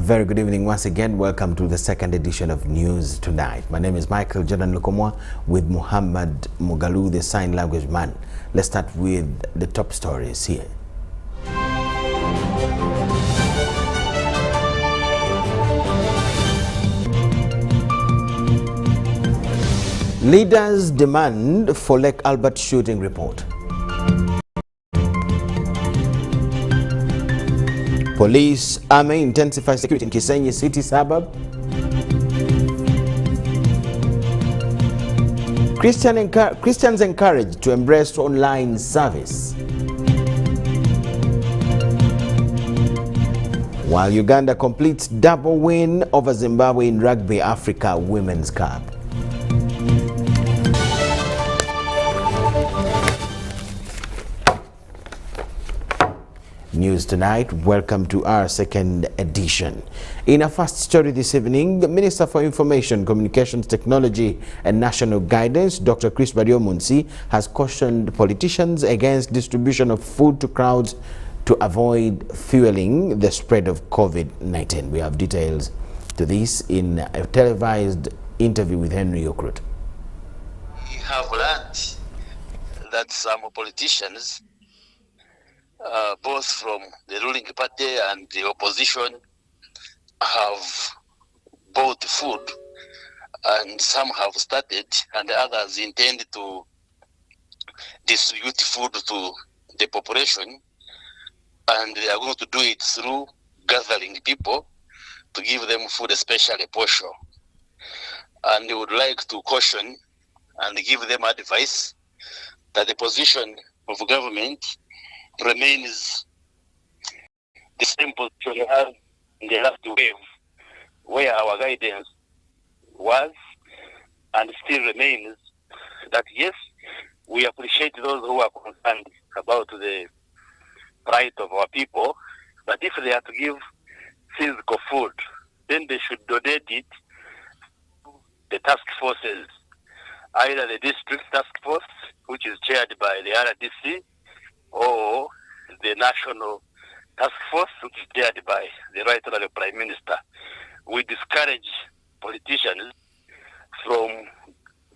very good evening once again. Welcome to the second edition of News Tonight. My name is Michael Jordan Lukomwa with Mohammed Mugalu, the sign language man. Let's start with the top stories here. Leaders demand for Lake Albert shooting report. Police army intensifies security in Kisenyi city suburb. Christians encouraged to embrace online service. While Uganda completes double win over Zimbabwe in Rugby Africa Women's Cup. News Tonight, welcome to our second edition. In our first story this evening, the Minister for Information, Communications Technology and National Guidance, Dr. Chris Baryomunsi, has cautioned politicians against distribution of food to crowds to avoid fueling the spread of COVID-19. We have details to this in a televised interview with Henry Okrut. We have learned that some politicians both from the ruling party and the opposition have bought food, and some have started and others intend to distribute food to the population, and they are going to do it through gathering people to give them food, especially posho. And they would like to caution and give them advice that the position of government remains the same position we had in the last wave, where our guidance was and still remains that yes, we appreciate those who are concerned about the right of our people, but if they are to give physical food, then they should donate it to the task forces, either the district task force, which is chaired by the RDC, or the National Task Force, which is chaired by the Right Honourable Prime Minister. We discourage politicians from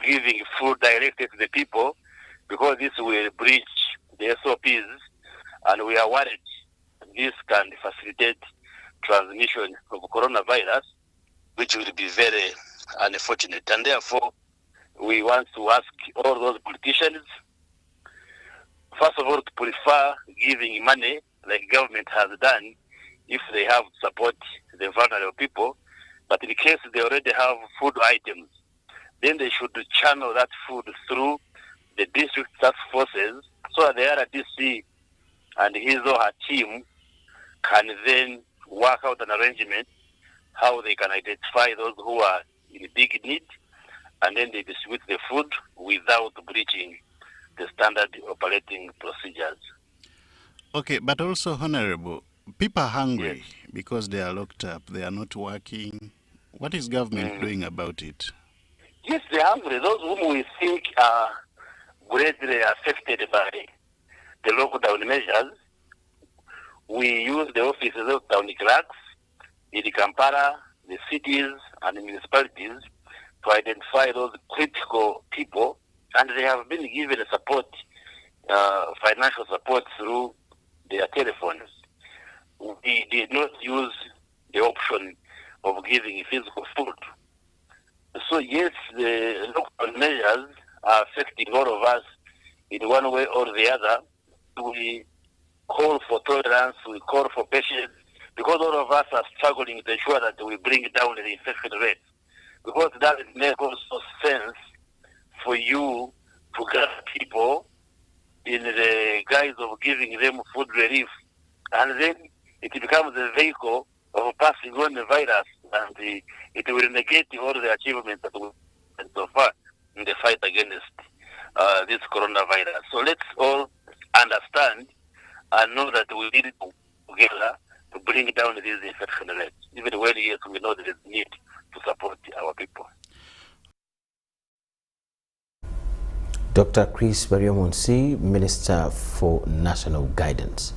giving food directly to the people because this will breach the SOPs, and we are worried this can facilitate transmission of coronavirus, which will be very unfortunate. And therefore, we want to ask all those politicians, first of all, to prefer giving money like government has done if they have to support the vulnerable people. But in case they already have food items, then they should channel that food through the district task forces so that the RDC and his or her team can then work out an arrangement how they can identify those who are in big need, and then they distribute the food without breaching the standard operating procedures. Okay, but also, Honorable, people are hungry because they are locked up, they are not working. What is government doing about it? Yes, they are hungry. Those whom we think are greatly affected by the lockdown measures, we use the offices of town clerks in Kampala, the cities and the municipalities to identify those critical people, and they have been given support, financial support through their telephones. We did not use the option of giving physical food. So yes, the lockdown measures are affecting all of us in one way or the other. We call for tolerance, we call for patience, because all of us are struggling to ensure that we bring down the infection rate. Because that makes also sense for you to gather people in the guise of giving them food relief, and then it becomes a vehicle of passing on the virus, and it will negate all the achievements that we have so far in the fight against this coronavirus. So let's all understand and know that we need to together to bring down these infection rates. Even when yes, we know there is need to support our people. Dr. Chris Baryomunsi, Minister for National Guidance.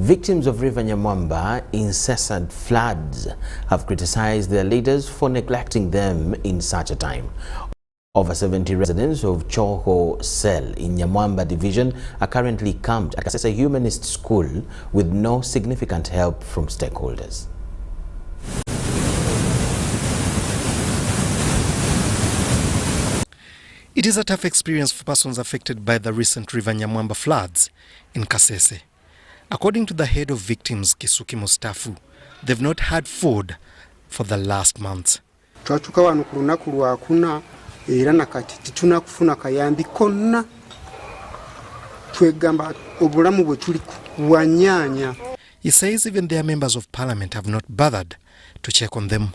Victims of River Nyamwamba incessant floods have criticized their leaders for neglecting them in such a time. Over 70 residents of Choho Cell in Nyamwamba division are currently camped at Kasese Humanist School with no significant help from stakeholders. It is a tough experience for persons affected by the recent River Nyamwamba floods in Kasese. According to the head of victims, Kisuki Mustafu, they've not had food for the last month. He says even their members of parliament have not bothered to check on them.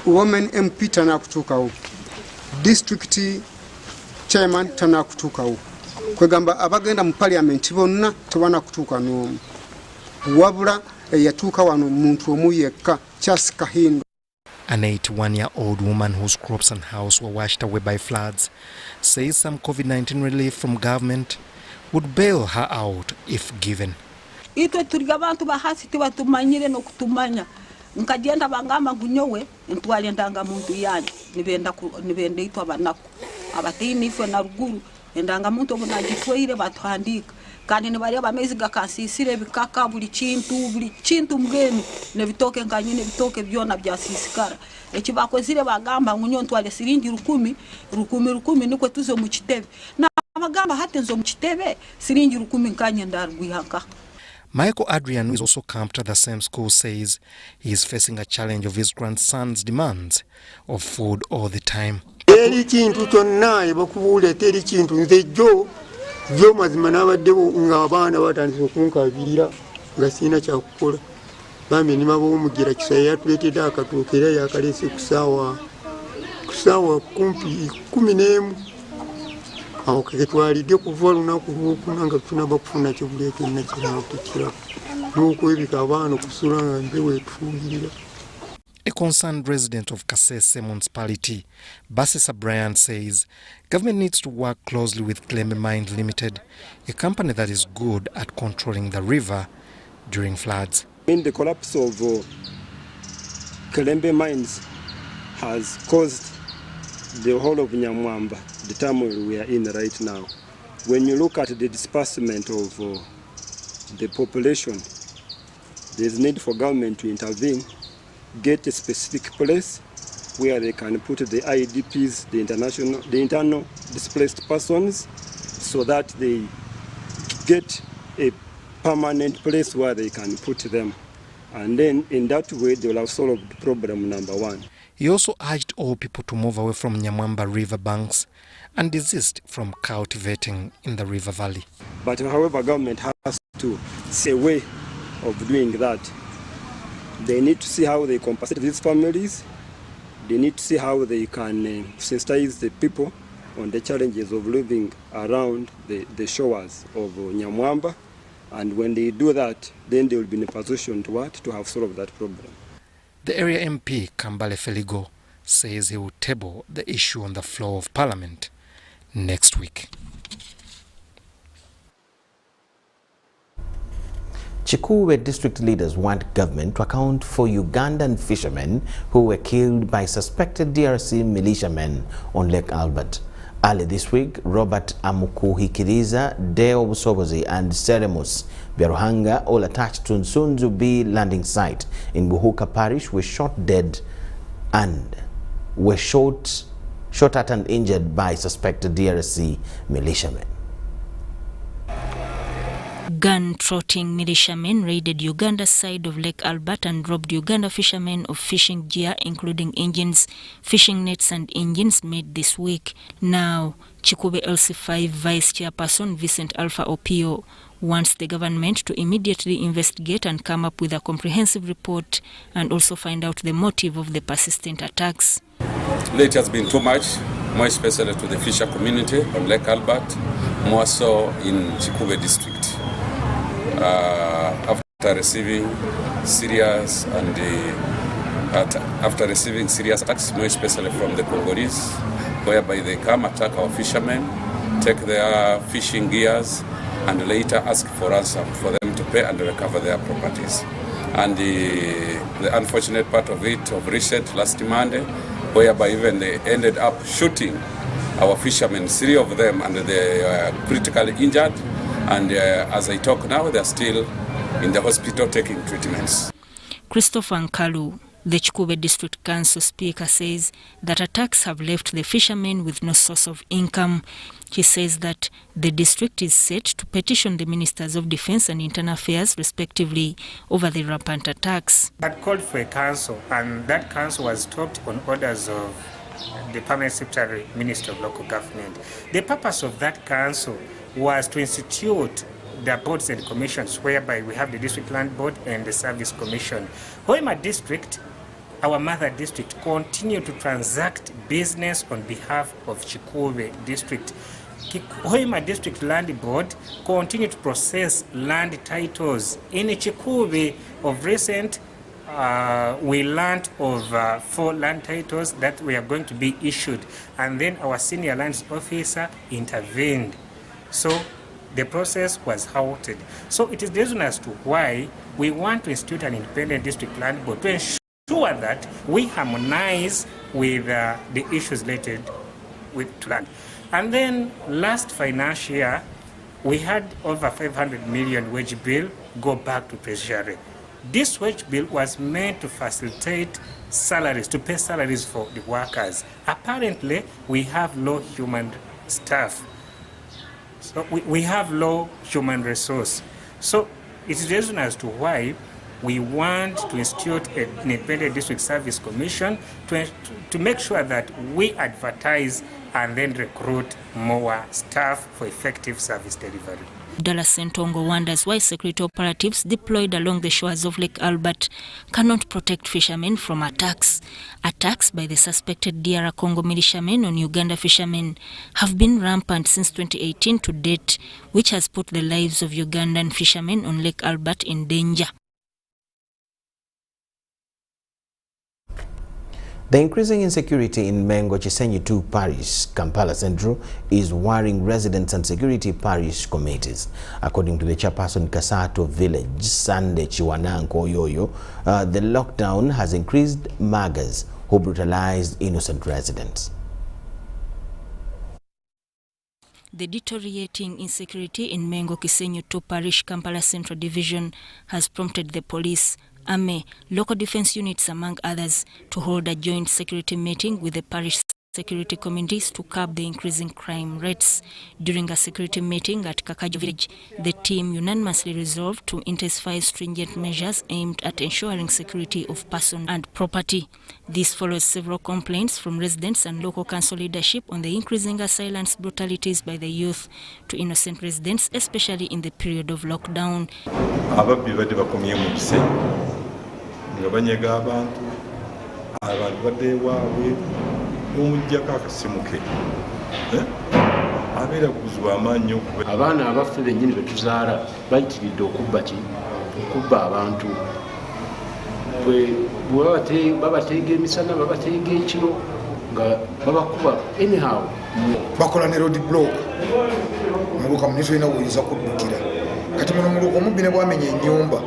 Women MP tana kutuka district chairman tana kutuka kwegamba abagenda mu parliament bonna tebana kutuka n'omu wabula yatuuka wano muntu omu yekka Charles Kahindo. An 81-year-old woman whose crops and house were washed away by floods says some COVID-19 relief from government would bail her out if given. Itwe turi abantu bahasi tibatumanyire no kutumanya nkagenda bangama gunyowe ntwalendanga muntu yanyu nibenda itwa banako abatini ife na ruguru endanga muntu obunagitweire batwandika kandi nibari abamezi gakansisire bikaka buli kintu mgeni ne bitoke nkanyine bitoke byona byasisikara ekibakozire bagamba ngunyo ntwale siringi 10 niko tuzo mu kitebe na bagamba hatenzo mu kitebe siringi 10 nkanye ndarugwihanka. Michael Adrian, who is also camped at the same school, says he is facing a challenge of his grandson's demands of food all the time. Mazima n'abaddebo nga abaana batandise okunkabirira nga sina kyakukola bambi ni mabo omugira kisaya yatuleetedde akatuuka era yakaleese kusaawa kumpi 11 awo ketwalidde kuva lunaku lwokuna nga tunaba kufuna kyebuleeto nakirakutikira n'okwebika abaana okusula nga mbewo etufuuyirira. A concerned resident of Kasese municipality, Basisa Brian, says government needs to work closely with Kilembe Mines Limited, a company that is good at controlling the river during floods. The collapse of Kilembe Mines has caused the whole of Nyamwamba, the turmoil we are in right now. When you look at the disbursement of the population, there is need for government to intervene, get a specific place where they can put the IDPs, the internal displaced persons, so that they get a permanent place where they can put them. And then in that way, they will have solved problem number one. He also urged all people to move away from Nyamwamba river banks and desist from cultivating in the river valley. But however, government has to see a way of doing that. They need to see how they compensate these families. They need to see how they can sensitize the people on the challenges of living around the shores of Nyamwamba. And when they do that, then they will be in a position to have solved that problem. The area MP, Kambale Feligo, says he will table the issue on the floor of Parliament next week. Chikuwe district leaders want government to account for Ugandan fishermen who were killed by suspected DRC militiamen on Lake Albert. Early this week, Robert Amukuhikiriza, Deo Busobozi, and Seremus Byaruhanga, all attached to Nsunzu B landing site in Buhuka Parish, were shot dead and were shot at and injured by suspected DRC militiamen. Gun-trotting militiamen raided Uganda's side of Lake Albert and robbed Uganda fishermen of fishing gear, including engines, fishing nets and engines made this week. Now, Chikube LC5 Vice Chairperson Vincent Alpha Opio wants the government to immediately investigate and come up with a comprehensive report and also find out the motive of the persistent attacks. It has been too much, more especially to the fisher community on Lake Albert, more so in Chikube district. After receiving serious attacks, more especially from the Congolese, whereby they come attack our fishermen, take their fishing gears, and later ask for ransom for them to pay and recover their properties. And the unfortunate part of it, of recent last Monday, whereby even they ended up shooting our fishermen, 3 of them, and they are critically injured. And as I talk now, they are still in the hospital taking treatments. Christopher Nkalu, the Chikube District Council Speaker, says that attacks have left the fishermen with no source of income. He says that the district is set to petition the Ministers of Defence and Internal Affairs, respectively, over the rampant attacks. That called for a council, and that council was stopped on orders of the Permanent Secretary, Minister of Local Government. The purpose of that council was to institute the boards and commissions, whereby we have the District Land Board and the Service Commission. Hoima District, our mother district, continue to transact business on behalf of Chikube District. Hoima District Land Board continue to process land titles in Chikube. Of recent, we learned of 4 land titles that were going to be issued, and then our senior lands officer intervened. So the process was halted. So it is the reason as to why we want to institute an independent district land board to ensure that we harmonize with the issues related with land. And then last financial year, we had over 500 million wage bill go back to Treasury. This wage bill was meant to facilitate salaries, to pay salaries for the workers. Apparently, we have low human staff. So we have low human resource. So it is the reason as to why we want to institute an independent district service commission to make sure that we advertise and then recruit more staff for effective service delivery. Dallas Sentongo wonders why security operatives deployed along the shores of Lake Albert cannot protect fishermen from attacks. Attacks by the suspected DR Congo militiamen on Uganda fishermen have been rampant since 2018 to date, which has put the lives of Ugandan fishermen on Lake Albert in danger. The increasing insecurity in Mengo Chisenyi 2 Parish, Kampala Central, is worrying residents and security parish committees. According to the chairperson Kasato Village, Sande Chiwananko Yoyo, the lockdown has increased muggers who brutalized innocent residents. The deteriorating insecurity in Mengo Chisenyi 2 Parish, Kampala Central Division has prompted the police, Army, local defense units among others to hold a joint security meeting with the parish security committees to curb the increasing crime rates. During a security meeting at Kakajo Village, the team unanimously resolved to intensify stringent measures aimed at ensuring security of person and property. This follows several complaints from residents and local council leadership on the increasing assailants' brutalities by the youth to innocent residents, especially in the period of lockdown. Abaana abaffe bennyini betuzaala bayitiridde okubba abantu babateega emisana babateega ekiro nga babakuba anyhow bakola ne road block muluka munisi olina woyinza kuddukira kati muno muluka omubbi ne bwamenya ennyumba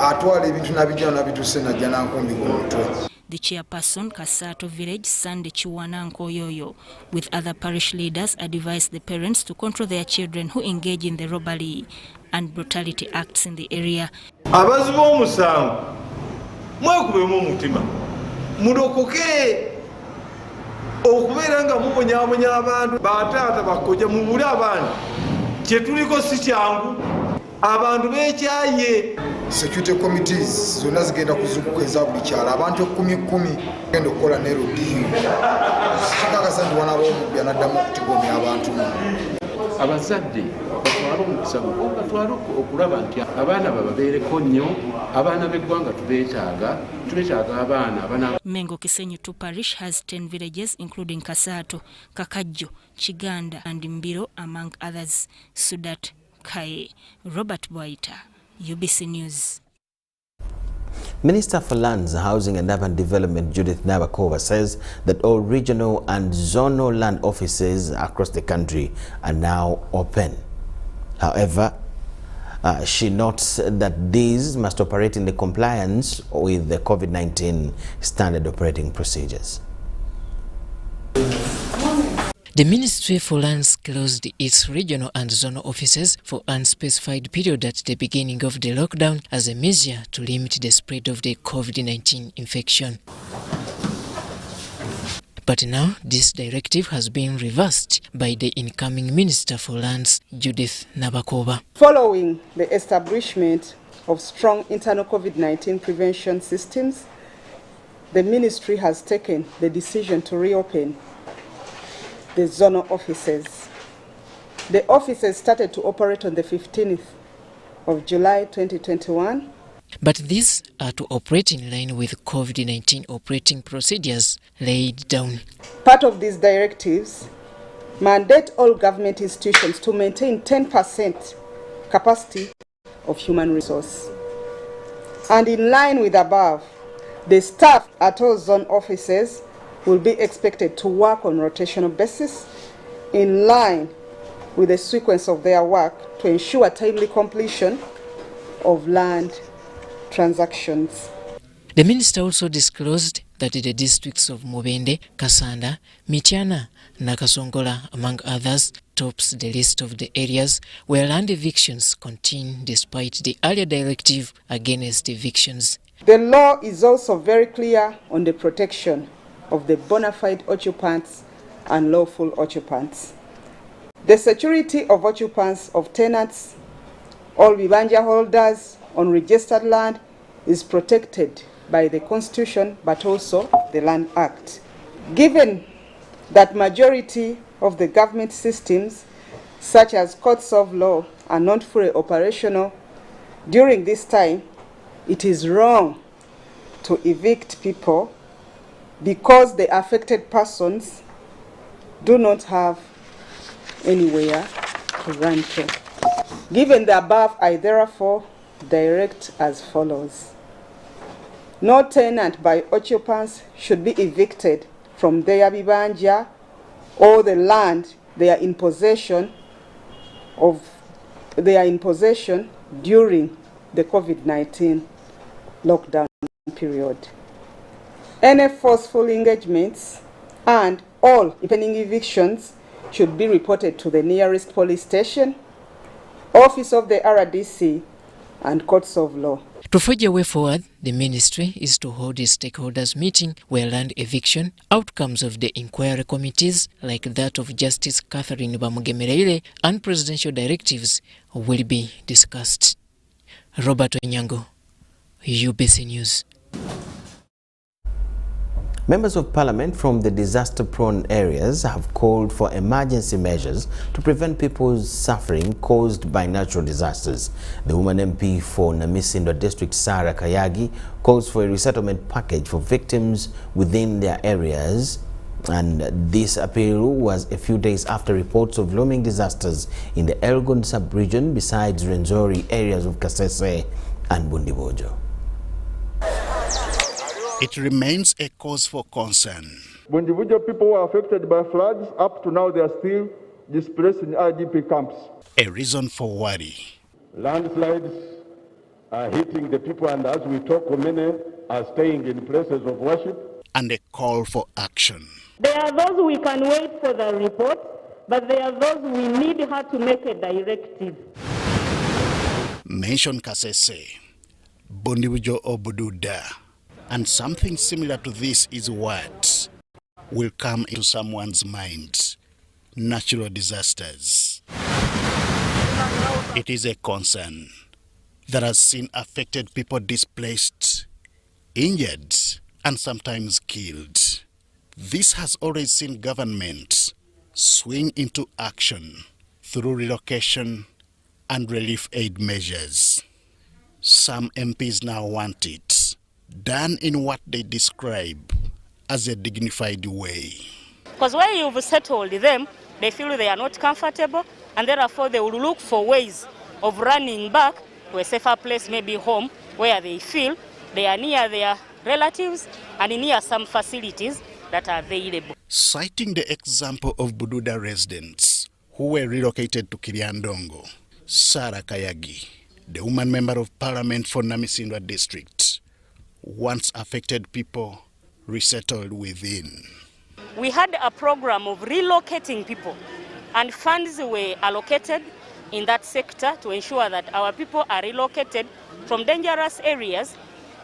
atwala ebintu n'abijja n'abituuse najja n'ankumbi ku mutwe. The chairperson, Kasato Village, Sande Chiwananko Yoyo, with other parish leaders, advised the parents to control their children who engage in the robbery and brutality acts in the area. Abazi b'omusango mwekubemu omutima mulokoke okubeera nga mubonyaabonya abantu bataata bakojja mubule abaana kye tuliko si kyangu abantu beekyaye. Security committees zonna zigenda kuzukuka eza buli kyalo abantu 10,000 genda okukola ne rodiyo kikakasa nti wanaaba omubbi anaddamu okutigomya abantu abazadde batwala omukisa batwala okulaba nti abaana bababeereko nnyo abaana b'eggwanga tubeetaaga abaana. Mengo Chisenyi 2 Parish has 10 villages including Kasato, Kakajjo, Chiganda and Mbiro among others. Sudat Kaye, Robert Boita, UBC News. Minister for Lands, Housing and Urban Development Judith Nabakova says that all regional and zonal land offices across the country are now open. However, She notes that these must operate in the compliance with the COVID-19 standard operating procedures. The Ministry for Lands closed its regional and zonal offices for unspecified period at the beginning of the lockdown as a measure to limit the spread of the COVID-19 infection. But now this directive has been reversed by the incoming Minister for Lands, Judith Nabakoba. Following the establishment of strong internal COVID-19 prevention systems, the Ministry has taken the decision to reopen the zonal offices. The offices started to operate on the 15th of July 2021. But these are to operate in line with COVID-19 operating procedures laid down. Part of these directives mandate all government institutions to maintain 10% capacity of human resource. And in line with above, the staff at all zone offices will be expected to work on rotational basis in line with the sequence of their work to ensure timely completion of land transactions. The minister also disclosed that the districts of Mubende, Kasanda, Mityana, Nakasongola, among others, tops the list of the areas where land evictions continue despite the earlier directive against evictions. The law is also very clear on the protection of the bona fide occupants and lawful occupants. The security of occupants of tenants, all vibanja holders on registered land, is protected by the Constitution but also the Land Act. Given that majority of the government systems, such as courts of law, are not fully operational during this time, it is wrong to evict people because the affected persons do not have anywhere to run to. Given the above, I therefore direct as follows. No tenant by occupants should be evicted from their bibanja or the land they are in possession during the COVID-19 lockdown period. Any forceful engagements and all pending evictions should be reported to the nearest police station, office of the RDC, and courts of law. To forge a way forward, the ministry is to hold a stakeholders meeting where land eviction, outcomes of the inquiry committees like that of Justice Catherine Bamugemereire and presidential directives will be discussed. Robert Onyango, UBC News. Members of Parliament from the disaster-prone areas have called for emergency measures to prevent people's suffering caused by natural disasters. The woman MP for Namisindwa District, Sarah Kayagi, calls for a resettlement package for victims within their areas. And this appeal was a few days after reports of looming disasters in the Elgon sub-region besides Rwenzori areas of Kasese and Bundibojo. It remains a cause for concern. Bundibujo people were affected by floods. Up to now, they are still displaced in IDP camps. A reason for worry. Landslides are hitting the people, and as we talk, many are staying in places of worship. And a call for action. There are those we can wait for the report, but there are those we need her to make a directive. Mention Kasese, Bundibujo or Bududa. And something similar to this is what will come into someone's mind: natural disasters. It is a concern that has seen affected people displaced, injured, and sometimes killed. This has already seen government swing into action through relocation and relief aid measures. Some MPs now want it done in what they describe as a dignified way. Because when you've settled them, they feel they are not comfortable, and therefore they will look for ways of running back to a safer place, maybe home, where they feel they are near their relatives and near some facilities that are available. Citing the example of Bududa residents who were relocated to Kiriandongo, Sarah Kayagi the woman member of parliament for Namisindwa district, wants affected people resettled within. We had a program of relocating people, and funds were allocated in that sector to ensure that our people are relocated from dangerous areas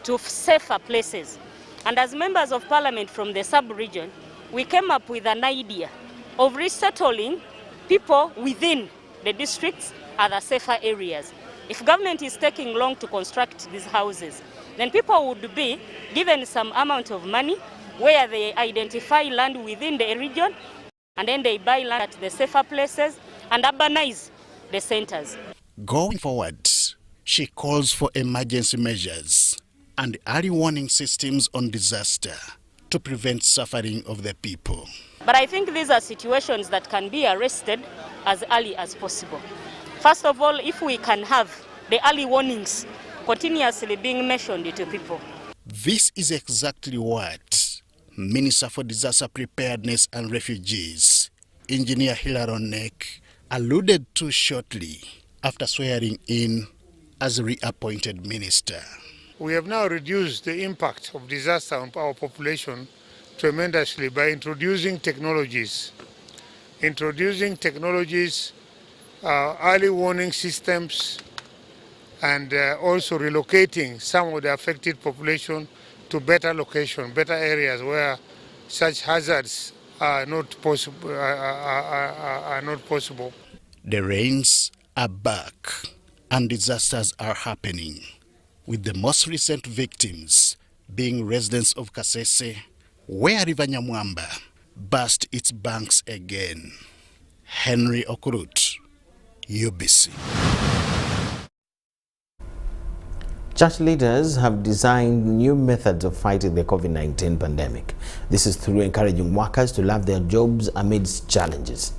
to safer places. And as members of parliament from the sub-region, we came up with an idea of resettling people within the districts at the safer areas. If government is taking long to construct these houses, then people would be given some amount of money where they identify land within the region, and then they buy land at the safer places and urbanize the centers. Going forward, she calls for emergency measures and early warning systems on disaster to prevent suffering of the people. But I think these are situations that can be arrested as early as possible. First of all, if we can have the early warnings continuously being mentioned to people. This is exactly what Minister for Disaster Preparedness and Refugees, Engineer Hilary Nek, alluded to shortly after swearing in as reappointed minister. We have now reduced the impact of disaster on our population tremendously by introducing technologies, early warning systems, and also relocating some of the affected population to better location, better areas where such hazards are not possible. The rains are back and disasters are happening, with the most recent victims being residents of Kasese, where River Nyamwamba burst its banks again. Henry Okurut, UBC. Church leaders have designed new methods of fighting the COVID-19 pandemic. This is through encouraging workers to love their jobs amidst challenges.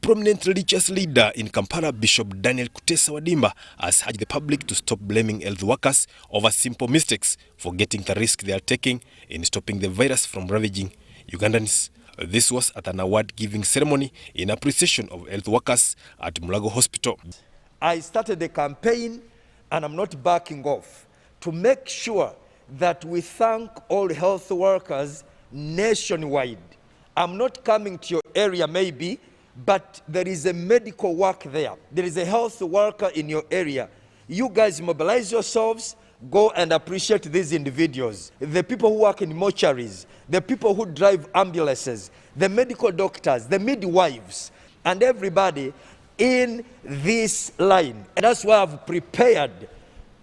Prominent religious leader in Kampala, Bishop Daniel Kutesa Wadimba, has urged the public to stop blaming health workers over simple mistakes, forgetting the risk they are taking in stopping the virus from ravaging Ugandans. This was at an award-giving ceremony in appreciation of health workers at Mulago Hospital. I started a campaign, and I'm not backing off, to make sure that we thank all health workers nationwide. I'm not coming to your area maybe, but there is a medical work there. There is a health worker in your area. You guys mobilize yourselves, go and appreciate these individuals. The people who work in mortuaries, the people who drive ambulances, the medical doctors, the midwives, and everybody in this line. And that's why I've prepared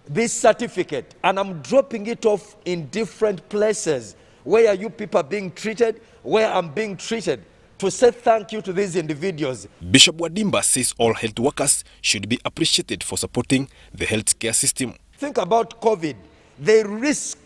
this certificate, and I'm dropping it off in different places where you people are being treated, where I'm being treated, to say thank you to these individuals. Bishop Wadimba says all health workers should be appreciated for supporting the healthcare system. Think about COVID. They risk,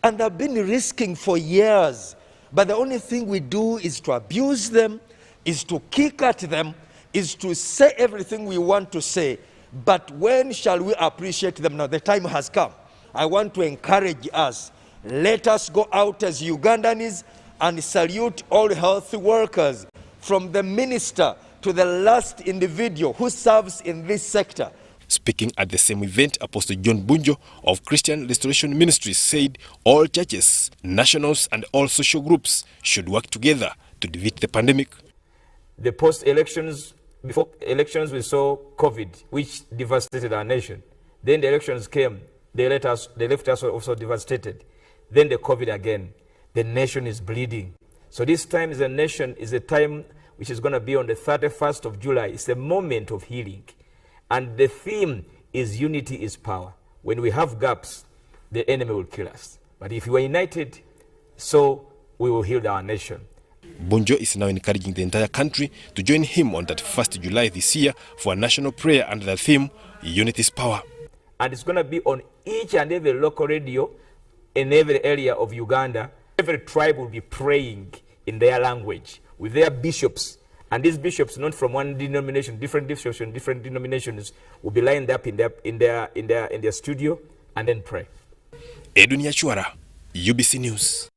and they've been risking for years. But the only thing we do is to abuse them, is to kick at them, is to say everything we want to say. But when shall we appreciate them? Now the time has come. I want to encourage us. Let us go out as Ugandans and salute all health workers, from the minister to the last individual who serves in this sector. Speaking at the same event, Apostle John Bunjo of Christian Restoration Ministries said all churches, nationals and all social groups should work together to defeat the pandemic. The post-elections, before elections we saw COVID, which devastated our nation. Then the elections came, they left us also devastated. Then the COVID again. The nation is bleeding. So this time is a time which is going to be on the 31st of July. It's a moment of healing. And the theme is unity is power. When we have gaps, the enemy will kill us. But if we are united, so we will heal our nation. Bunjo is now encouraging the entire country to join him on that 1st July this year for a national prayer under the theme, Unity is Power. And it's going to be on each and every local radio in every area of Uganda. Every tribe will be praying in their language with their bishops. And these bishops, not from one denomination, different bishops from different denominations, will be lined up in their studio and then pray. Edwin Yachwara, UBC News.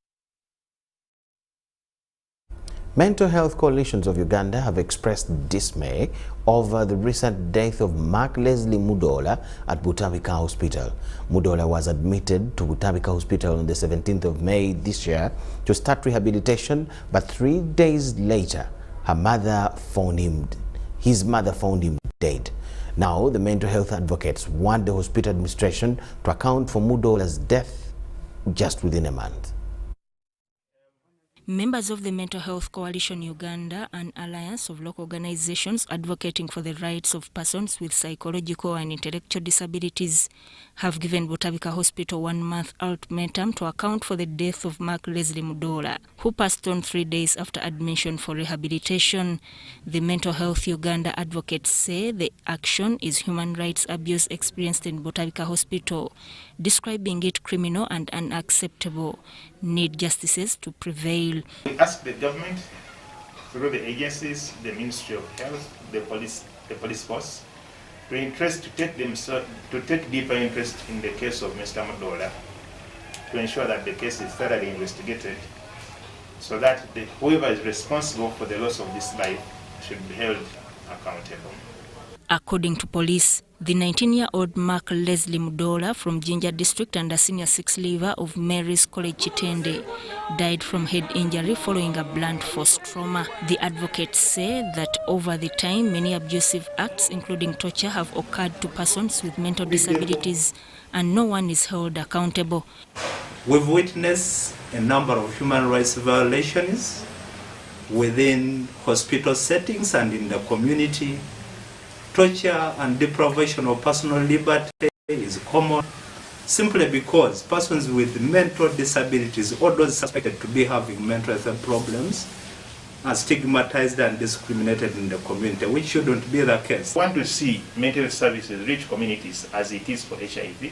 Mental health coalitions of Uganda have expressed dismay over the recent death of Mark Leslie Mudola at Butabika Hospital. Mudola was admitted to Butabika Hospital on the 17th of May this year to start rehabilitation, but 3 days later, his mother found him dead. Now, the mental health advocates want the hospital administration to account for Mudola's death just within a month. Members of the Mental Health Coalition Uganda, an alliance of local organizations advocating for the rights of persons with psychological and intellectual disabilities, have given Butabika Hospital 1 month ultimatum to account for the death of Mark Leslie Mudola, who passed on 3 days after admission for rehabilitation. The Mental Health Uganda advocates say the action is human rights abuse experienced in Butabika Hospital, describing it criminal and unacceptable. Need justices to prevail. We ask the government, through the agencies, the Ministry of Health, the police force, to take deeper interest in the case of Mr. Mudola, to ensure that the case is thoroughly investigated, so that whoever is responsible for the loss of this life should be held accountable. According to police, the 19-year-old Mark Leslie Mudola from Jinja District and a senior 6 leaver of Mary's College Chitende died from head injury following a blunt force trauma. The advocates say that over the time, many abusive acts, including torture, have occurred to persons with mental disabilities, and no one is held accountable. We've witnessed a number of human rights violations within hospital settings and in the community. Torture and deprivation of personal liberty is common simply because persons with mental disabilities or those suspected to be having mental health problems are stigmatized and discriminated in the community, which shouldn't be the case. We want to see mental health services reach communities as it is for HIV,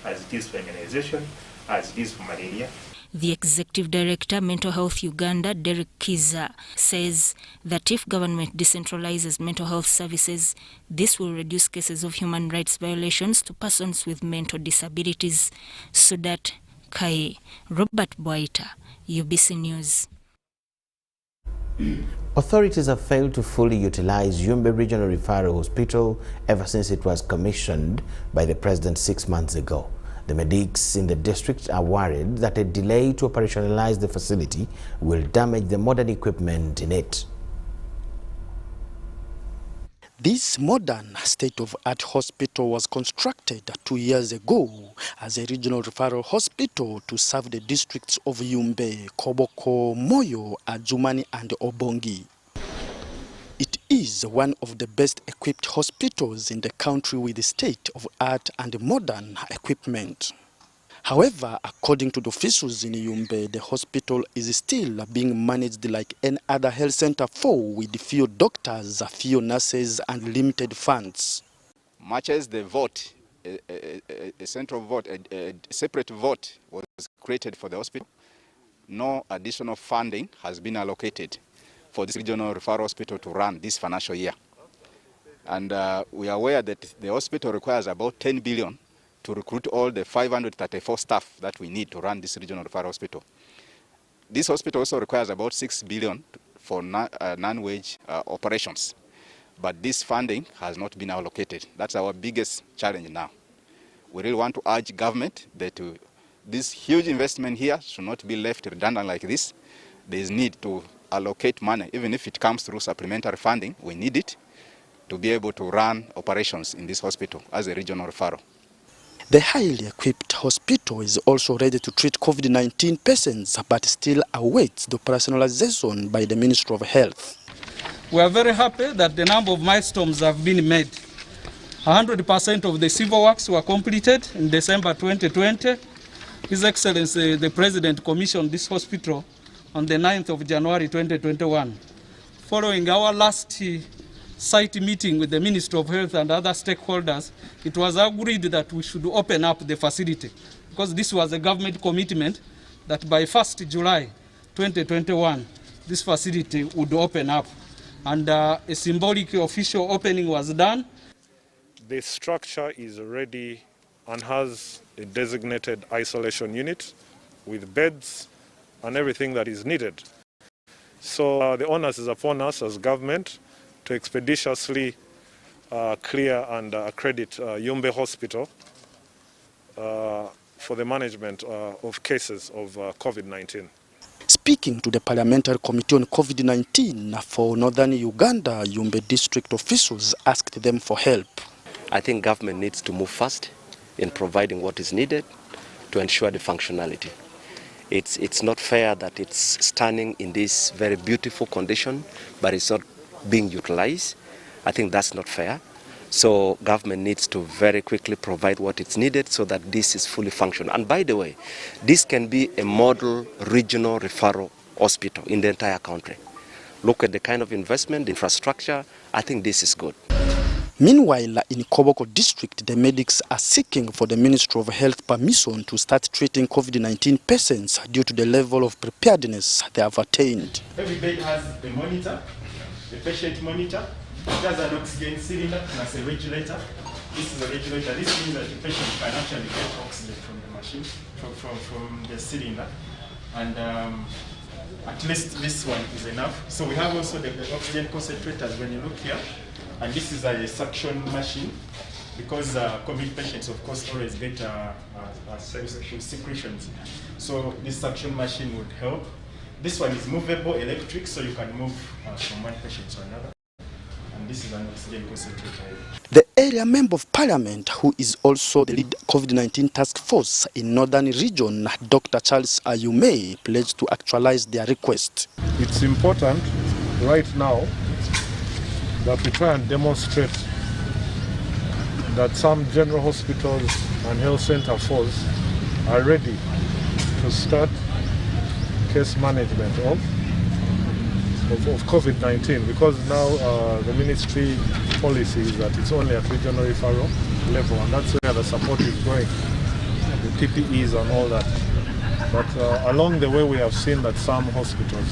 as it is for immunization, as it is for malaria. The Executive Director, Mental Health Uganda, Derek Kiza, says that if government decentralizes mental health services, this will reduce cases of human rights violations to persons with mental disabilities. Sudat Kai, Robert Boita, UBC News. Authorities have failed to fully utilize Yombe Regional Referral Hospital ever since it was commissioned by the President 6 months ago. The medics in the district are worried that a delay to operationalize the facility will damage the modern equipment in it. This modern state-of-art hospital was constructed 2 years ago as a regional referral hospital to serve the districts of Yombe, Koboko, Moyo, Adjumani and Obongi. It is one of the best equipped hospitals in the country with state-of-art and modern equipment. However, according to the officials in Yombe, the hospital is still being managed like any other health center with few doctors, few nurses and limited funds. Much as the vote, a central vote, a separate vote was created for the hospital, no additional funding has been allocated for this regional referral hospital to run this financial year. And we are aware that the hospital requires about 10 billion to recruit all the 534 staff that we need to run this regional referral hospital. This hospital also requires about 6 billion for non-wage operations. But this funding has not been allocated. That's our biggest challenge now. We really want to urge government that this huge investment here should not be left redundant like this. There is need to allocate money, even if it comes through supplementary funding. We need it to be able to run operations in this hospital as a regional referral. The highly equipped hospital is also ready to treat COVID-19 patients, but still awaits the operationalization by the Ministry of Health. We are very happy that the number of milestones have been made. 100% of the civil works were completed in December 2020. His Excellency, the President, commissioned this hospital on the 9th of January 2021. Following our last site meeting with the Ministry of Health and other stakeholders, it was agreed that we should open up the facility because this was a government commitment that by 1st July 2021, this facility would open up. And a symbolic official opening was done. The structure is ready and has a designated isolation unit with beds and everything that is needed. So the onus is upon us as government to expeditiously clear and accredit Yombe Hospital for the management of cases of COVID-19. Speaking to the Parliamentary Committee on COVID-19 for Northern Uganda, Yombe district officials asked them for help. I think government needs to move fast in providing what is needed to ensure the functionality. It's not fair that it's standing in this very beautiful condition, but it's not being utilized. I think that's not fair. So government needs to very quickly provide what is needed so that this is fully functional. And by the way, this can be a model regional referral hospital in the entire country. Look at the kind of investment, infrastructure. I think this is good. Meanwhile, in Koboko district, the medics are seeking for the Ministry of Health permission to start treating COVID-19 patients due to the level of preparedness they have attained. Every bed has a monitor, a patient monitor. It has an oxygen cylinder plus a regulator. This is a regulator. This means that the patient can actually get oxygen from the machine, from the cylinder. And at least this one is enough. So we have also the oxygen concentrators when you look here. And this is a suction machine because COVID patients, of course, always get secretions. So this suction machine would help. This one is movable electric, so you can move from one patient to another. And this is an oxygen concentrator. The area member of parliament, who is also the lead COVID-19 task force in Northern Region, Dr. Charles Ayume, pledged to actualize their request. It's important right now that we try and demonstrate that some general hospitals and health center force are ready to start case management of COVID-19, because now the ministry policy is that it's only at regional referral level, and that's where the support is going, the PPEs and all that. But along the way we have seen that some hospitals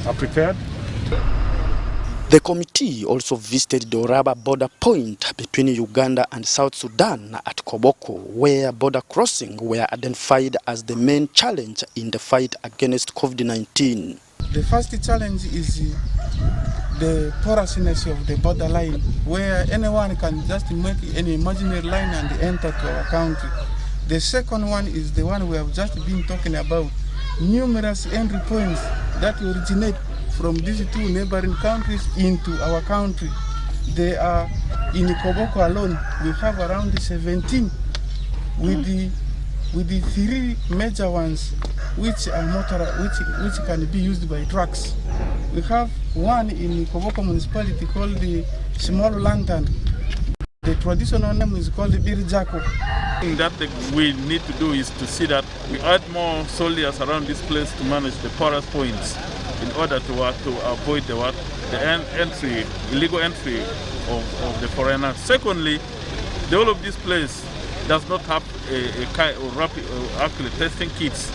are prepared. The committee also visited the Oraba border point between Uganda and South Sudan at Koboko, where border crossing were identified as the main challenge in the fight against COVID-19. The first challenge is the porousness of the borderline, where anyone can just make an imaginary line and enter to our country. The second one is the one we have just been talking about, numerous entry points that originate from these two neighboring countries into our country. They are in Koboko alone. We have around 17 with the three major ones which are which can be used by trucks. We have one in Koboko municipality called the Small Lantern. The traditional name is called the Birijako. That we need to do is to see that we add more soldiers around this place to manage the porous points in order to avoid the illegal entry of the foreigners. Secondly, the whole of this place does not have rapid accurate testing kits.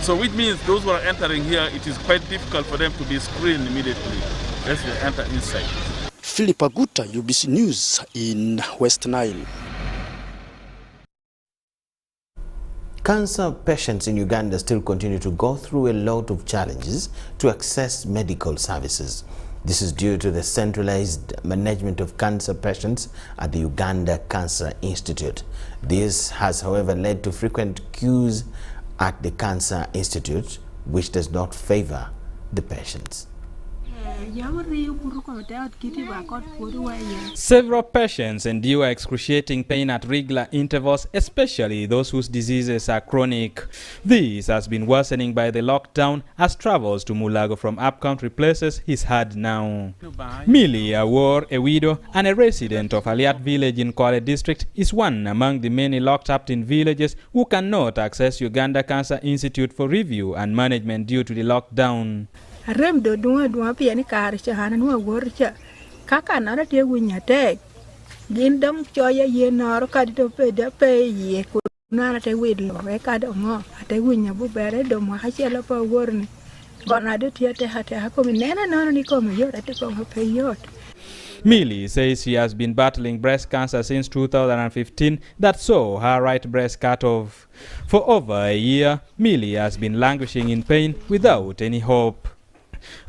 So which means those who are entering here, it is quite difficult for them to be screened immediately as they enter inside. Philip Aguta, UBC News in West Nile. Cancer patients in Uganda still continue to go through a lot of challenges to access medical services. This is due to the centralized management of cancer patients at the Uganda Cancer Institute. This has, however, led to frequent queues at the Cancer Institute, which does not favor the patients. Several patients endure excruciating pain at regular intervals, especially those whose diseases are chronic. This has been worsening by the lockdown, as travels to Mulago from up-country places is hard now. Millie Awor, a widow and a resident of Aliat village in Kwale district, is one among the many locked-up in villages who cannot access Uganda Cancer Institute for review and management due to the lockdown. Remdo dua pia ni karcha hanan wa worcha kaka nara te winya te gindam choya ye naro kadito peda pe ye ko nara te widlo re kado ngo ate winya bu bere do ma hachela pa worni gona de tiate hate hakomi nena nono ni komi yota te ko pe yot. Millie says she has been battling breast cancer since 2015 that saw her right breast cut off. For over a year, Millie has been languishing in pain without any hope.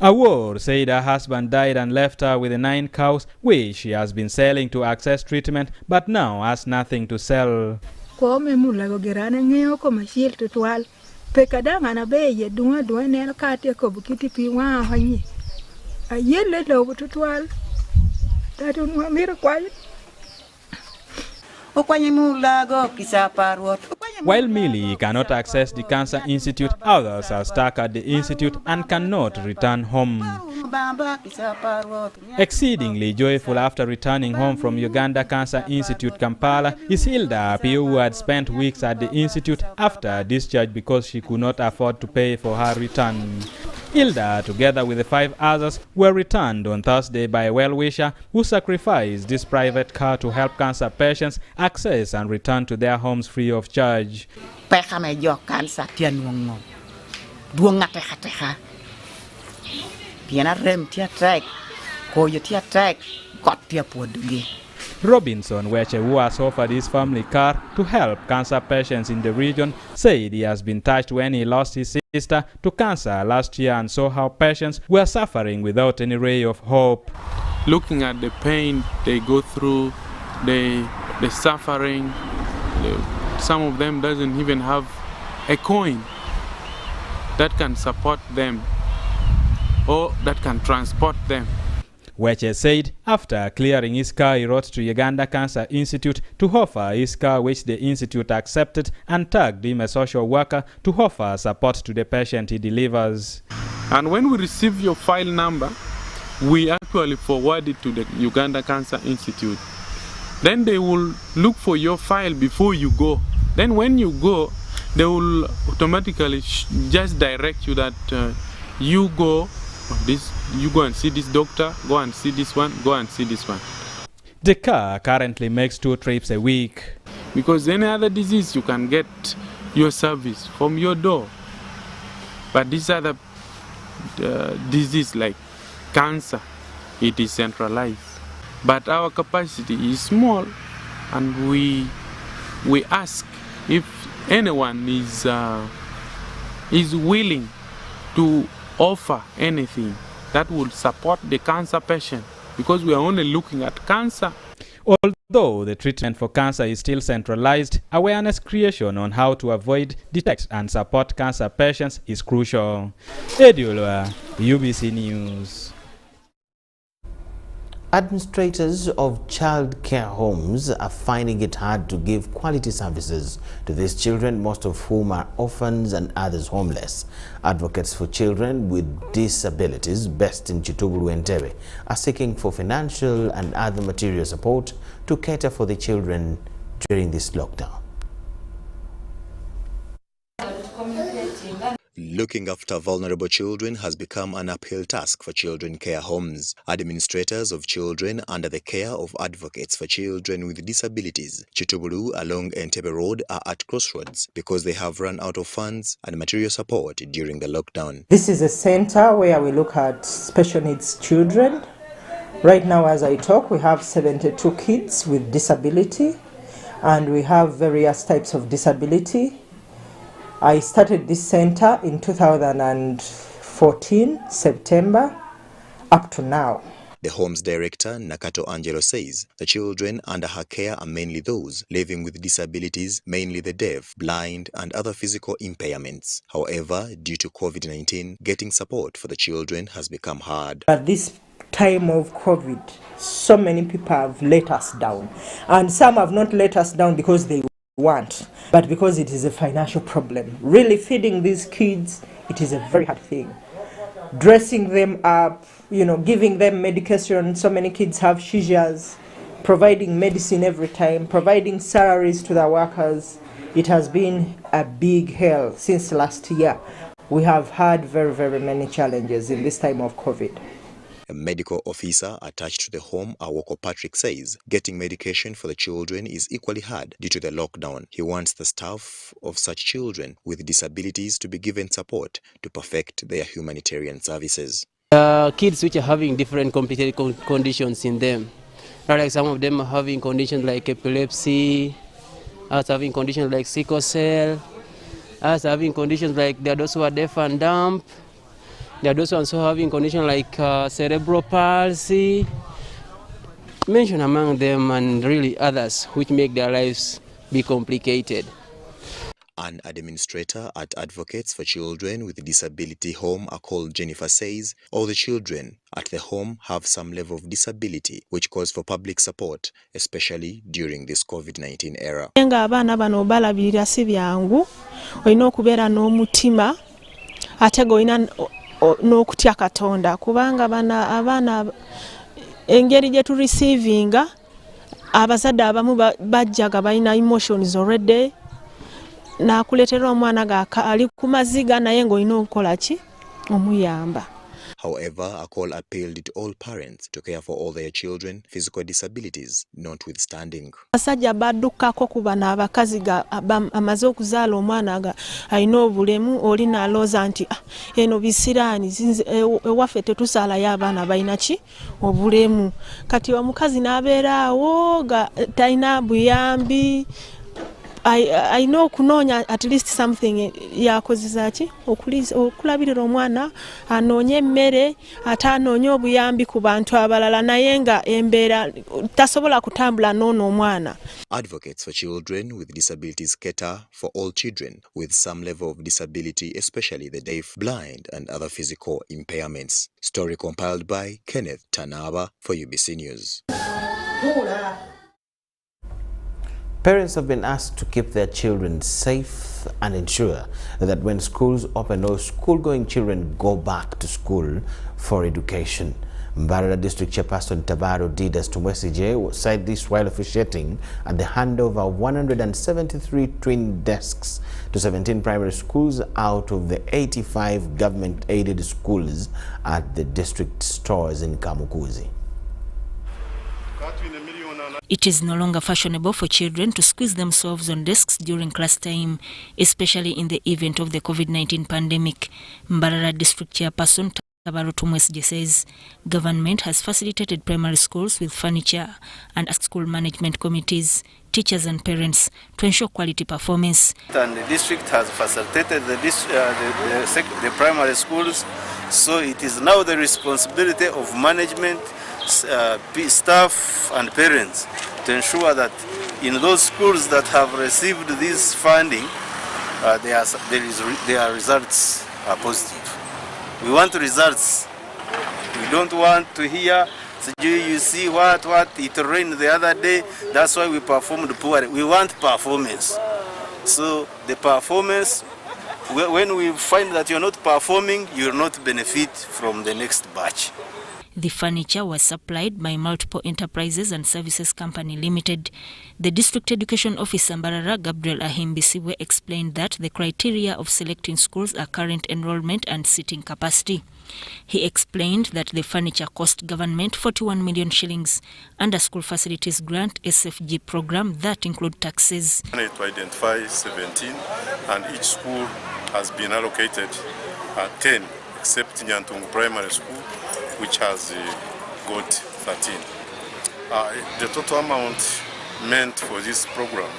Awor said her husband died and left her with the 9 cows, which she has been selling to access treatment, but now has nothing to sell. While Millie cannot access the Cancer Institute, others are stuck at the institute and cannot return home. Exceedingly joyful after returning home from Uganda Cancer Institute, Kampala, is Hilda Apio, who had spent weeks at the institute after discharge because she could not afford to pay for her return. Hilda, together with the 5 others, were returned on Thursday by a well-wisher who sacrificed this private car to help cancer patients access and return to their homes free of charge. Robinson Weche, who has offered his family car to help cancer patients in the region, said he has been touched when he lost his sister to cancer last year and saw how patients were suffering without any ray of hope. Looking at the pain they go through, the suffering, some of them doesn't even have a coin that can support them or that can transport them. Weche said after clearing his car, he wrote to Uganda Cancer Institute to offer his car, which the institute accepted, and tagged him a social worker to offer support to the patient he delivers. And when we receive your file number, we actually forward it to the Uganda Cancer Institute. Then they will look for your file before you go. Then when you go, they will automatically just direct you that you go and see this doctor, go and see this one, go and see this one. The car currently makes 2 trips a week. Because any other disease, you can get your service from your door. But this other disease like cancer, it is centralized. But our capacity is small, and we ask if anyone is willing to offer anything that would support the cancer patient, because we are only looking at cancer. Although the treatment for cancer is still centralized, awareness creation on how to avoid, detect and support cancer patients is crucial. Ediolwa, UBC News. Administrators of child care homes are finding it hard to give quality services to these children, most of whom are orphans and others homeless. Advocates for children with disabilities based in Chitubulu and Tebe are seeking for financial and other material support to cater for the children during this lockdown. Looking after vulnerable children has become an uphill task for children care homes. Administrators of children under the care of advocates for children with disabilities, Chitubulu along Entebbe Road, are at crossroads because they have run out of funds and material support during the lockdown. This is a center where we look at special needs children. Right now, as I talk, we have 72 kids with disability, and we have various types of disability. I started this center in 2014, September, up to now. The home's director, Nakato Angelo, says the children under her care are mainly those living with disabilities, mainly the deaf, blind, and other physical impairments. However, due to COVID-19, getting support for the children has become hard. At this time of COVID, so many people have let us down. And some have not let us down because they want, but because it is a financial problem. Really feeding these kids, it is a very hard thing. Dressing them up, giving them medication. So many kids have seizures, providing medicine every time, providing salaries to the workers. It has been a big hell since last year. We have had very, very many challenges in this time of COVID. A medical officer attached to the home, Awoko Patrick, says getting medication for the children is equally hard due to the lockdown. He wants the staff of such children with disabilities to be given support to perfect their humanitarian services. Kids which are having different complicated conditions in them. Like some of them are having conditions like epilepsy, others having conditions like sickle cell, others having conditions like those who are deaf and dumb. There are those ones who are having conditions like cerebral palsy, mention among them, and really others which make their lives be complicated. An administrator at Advocates for Children with Disability Home are called Jennifer says all the children at the home have some level of disability which calls for public support, especially during this COVID-19 era. Nga abaana bano balabirira si byangu, olina okubeera n'omutima ate olina n'okutya Katonda kubanga abaana engeri gye tu receivinga abazadde abamu bajjaga balina emotions already nakuletera omwana ali ku maziga naye ng'olina okukola ki omuyamba. However, a call appealed to all parents to care for all their children, physical disabilities notwithstanding. Abasajja baddukako ku bano abakazi amaze okuzaala omwana alina obulemu oli n'alooza nti eno bisiraani ewaffe tetusaalayo abaana balina ki obulemu. Kati omukazi n'abeera awo talina buyambi. I know kunoonya at least something yakozesa ki okulabirira omwana anoonye emmere ate anoonye obuyambi ku bantu abalala naye nga embeera tasobola kutambula n'ono omwana. Advocates for Children with Disabilities cater for all children with some level of disability, especially the deaf, blind and other physical impairments. Story compiled by Kenneth Tanaba for UBC News. Parents have been asked to keep their children safe and ensure that when schools open, all school-going children go back to school for education. Mbarara District Chairperson Tabaro Didas Tumwesije said this while officiating at the handover of 173 twin desks to 17 primary schools out of the 85 government-aided schools at the district stores in Kamukuzi. It is no longer fashionable for children to squeeze themselves on desks during class time, especially in the event of the COVID-19 pandemic. Mbarara District Chairperson Tabaro Tumwesije says government has facilitated primary schools with furniture and asked school management committees, teachers and parents to ensure quality performance. And the district has facilitated the primary schools, so it is now the responsibility of management, staff and parents to ensure that in those schools that have received this funding, their results are positive. We want results. We don't want to hear, you see what it rained the other day, that's why we performed poorly. We want performance. So the performance, when we find that you're not performing, you will not benefit from the next batch. The furniture was supplied by Multiple Enterprises and Services Company Limited. The District Education Officer Mbarara Gabriel Ahimbisiwe explained that the criteria of selecting schools are current enrollment and seating capacity. He explained that the furniture cost government 41 million shillings under School Facilities Grant SFG program that include taxes. To identify 17 and each school has been allocated 10 except Nyantungu Primary School, which has got 13. The total amount meant for this program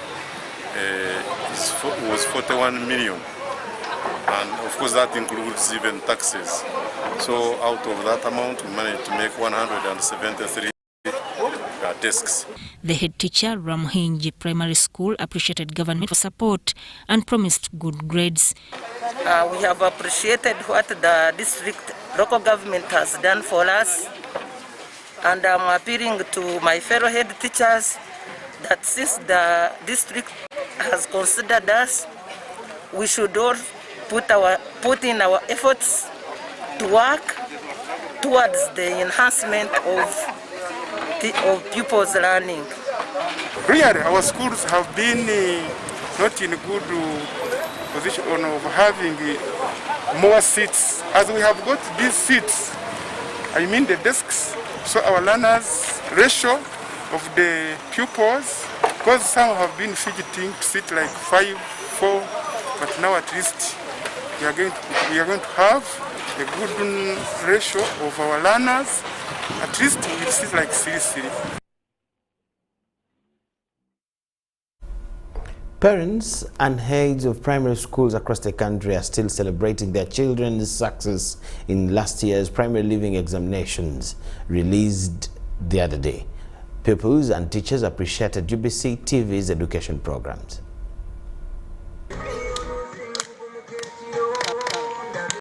was 41 million. And of course that includes even taxes. So out of that amount we managed to make 173 desks. The head teacher, Ramhinji Primary School, appreciated government for support and promised good grades. We have appreciated what the district local government has done for us, and I'm appealing to my fellow head teachers that since the district has considered us, we should all put in our efforts to work towards the enhancement of pupils' learning. Really, our schools have been not in a good position of having more seats. As we have got these seats, I mean the desks, so our learners ratio of the pupils, because some have been fidgeting to sit like 5, 4, but now at least we are going to have a good ratio of our learners. At least we will sit like 3. Parents and heads of primary schools across the country are still celebrating their children's success in last year's primary leaving examinations released the other day. Pupils and teachers appreciated UBC TV's education programs.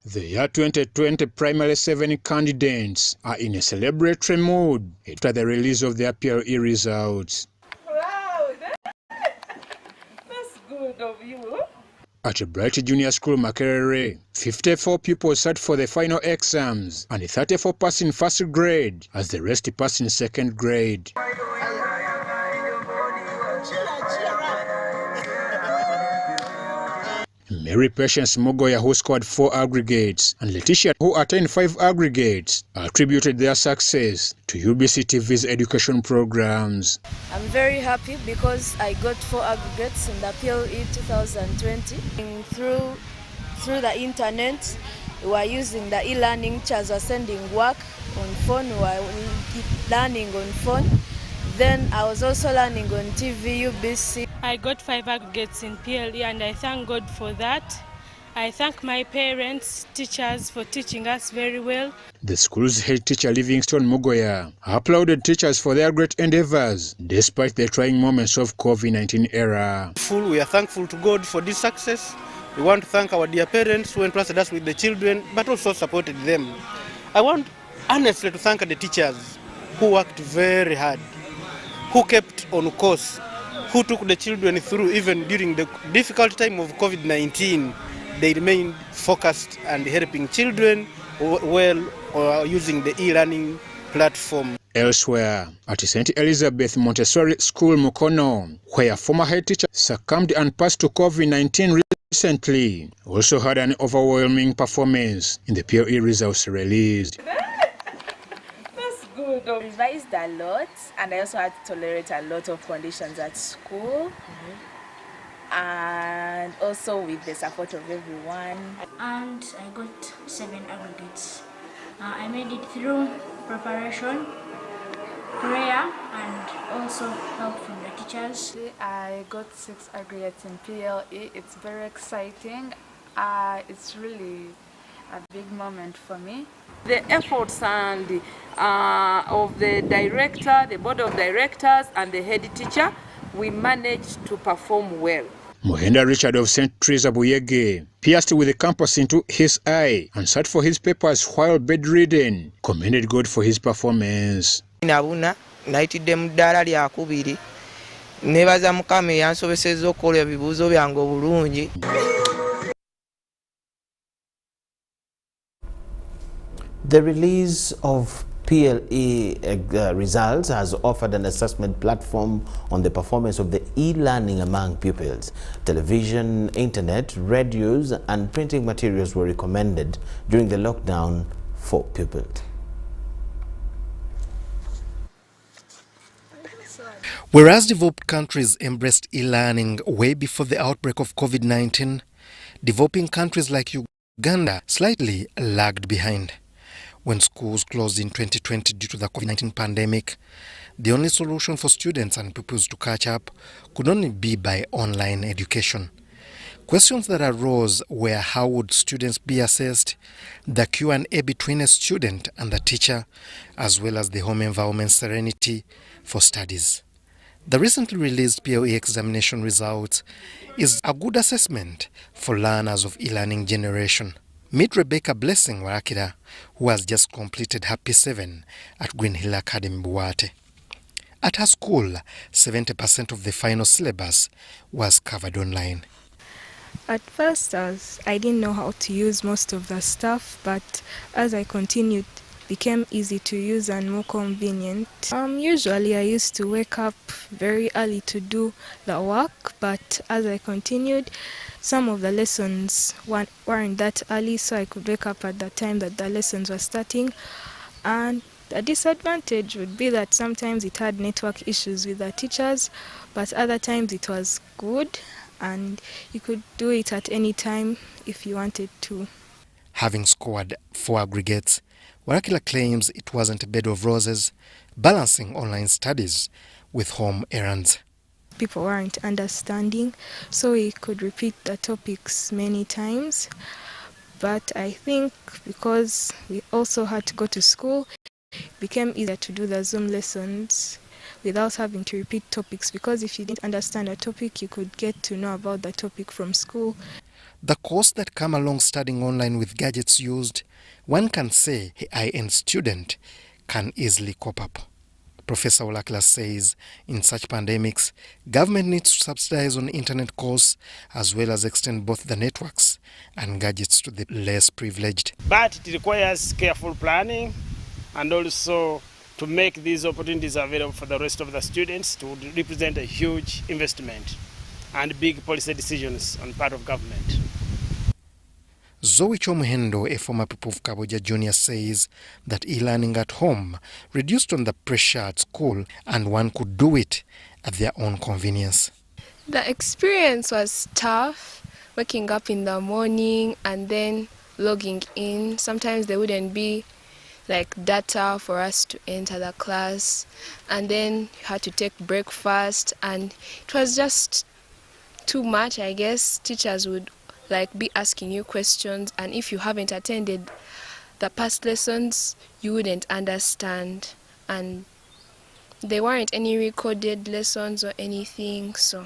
The year 2020 primary 7 candidates are in a celebratory mood after the release of their PLE results. Of you. At a Bright Junior School, Makerere, 54 pupils sat for the final exams and 34 passed in first grade as the rest passed in second grade. Mary Patience Mogoya, who scored 4 aggregates, and Letitia, who attained 5 aggregates, attributed their success to UBC TV's education programs. I'm very happy because I got 4 aggregates in the PLE 2020. And through the internet, we were using the e-learning. Teachers were sending work on phone, we were learning on phone. Then I was also learning on TV, UBC. I got 5 aggregates in PLE and I thank God for that. I thank my parents, teachers for teaching us very well. The school's head teacher Livingstone Mugoya applauded teachers for their great endeavors despite the trying moments of COVID-19 era. We are thankful to God for this success. We want to thank our dear parents who entrusted us with the children but also supported them. I want honestly to thank the teachers who worked very hard, who kept on course, who took the children through even during the difficult time of COVID-19. They remained focused and helping children well using the e-learning platform. Elsewhere, at St. Elizabeth Montessori School Mukono, where former head teacher succumbed and passed to COVID-19 recently, also had an overwhelming performance in the PLE results released. I revised a lot, and I also had to tolerate a lot of conditions at school, and also with the support of everyone. And I got 7 aggregates. I made it through preparation, prayer, and also help from the teachers. I got 6 aggregates in PLE. It's very exciting. It's really a big moment for me. The efforts and of the director, the board of directors, and the head teacher, we managed to perform well. Mohenda Richard of St. Teresa Buyege pierced with the compass into his eye and sat for his papers while bedridden, commended God for his performance. Nayitidde mu ddaala lya 2 nebaza Mukama eyansobesezza okukola ebibuuzo byange obulungi. The release of PLE results has offered an assessment platform on the performance of the e-learning among pupils. Television, internet, radios and printing materials were recommended during the lockdown for pupils. Whereas developed countries embraced e-learning way before the outbreak of COVID-19, developing countries like Uganda slightly lagged behind. When schools closed in 2020 due to the COVID-19 pandemic, the only solution for students and pupils to catch up could only be by online education. Questions that arose were how would students be assessed, the Q&A between a student and the teacher, as well as the home environment serenity for studies. The recently released PLE examination results is a good assessment for learners of e-learning generation. Meet Rebecca Blessing Warakira, who has just completed her P7 at Green Hill Academy, Buwate. At her school, 70% of the final syllabus was covered online. At first, I didn't know how to use most of the stuff, but as I continued, it became easy to use and more convenient. Usually I used to wake up very early to do the work, but as I continued, some of the lessons weren't that early, so I could wake up at the time that the lessons were starting. And the disadvantage would be that sometimes it had network issues with the teachers, but other times it was good and you could do it at any time if you wanted to. Having scored 4 aggregates, Warakila claims it wasn't a bed of roses, balancing online studies with home errands. people weren't understanding, so we could repeat the topics many times. But I think because we also had to go to school, it became easier to do the Zoom lessons without having to repeat topics, because if you didn't understand a topic, you could get to know about the topic from school. The costs that come along studying online with gadgets used, one can say a high-end student can easily cope up. Professor Olakla says in such pandemics, government needs to subsidize on internet costs as well as extend both the networks and gadgets to the less privileged. But it requires careful planning and also to make these opportunities available for the rest of the students to represent a huge investment and big policy decisions on part of government. Zoe Chomuhendo, a former pupil of Kaboja Junior, says that e-learning at home reduced on the pressure at school and one could do it at their own convenience. The experience was tough, waking up in the morning and then logging in. Sometimes there wouldn't be like data for us to enter the class, and then you had to take breakfast, and it was just too much, I guess. Teachers would be asking you questions, and if you haven't attended the past lessons, you wouldn't understand, and there weren't any recorded lessons or anything, so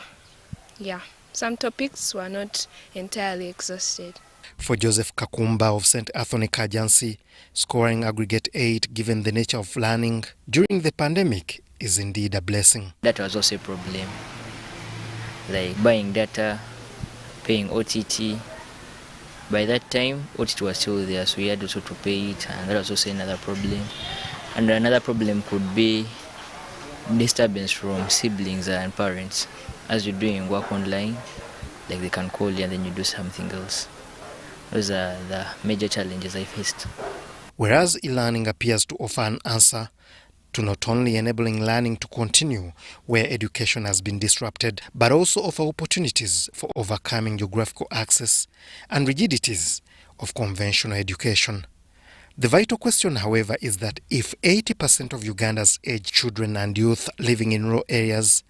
yeah, some topics were not entirely exhausted. For Joseph Kakumba of St. Anthony Kajansi, scoring aggregate 8 given the nature of learning during the pandemic is indeed a blessing. That was also a problem, like buying data, paying OTT. By that time, OTT was still there, so we had also to pay it, and that was also another problem. And another problem could be disturbance from siblings and parents. As you're doing work online, like they can call you and then you do something else. Those are the major challenges I faced. Whereas e-learning appears to offer an answer to not only enabling learning to continue where education has been disrupted, but also offer opportunities for overcoming geographical access and rigidities of conventional education. The vital question, however, is that if 80% of Uganda's aged children and youth living in rural areas,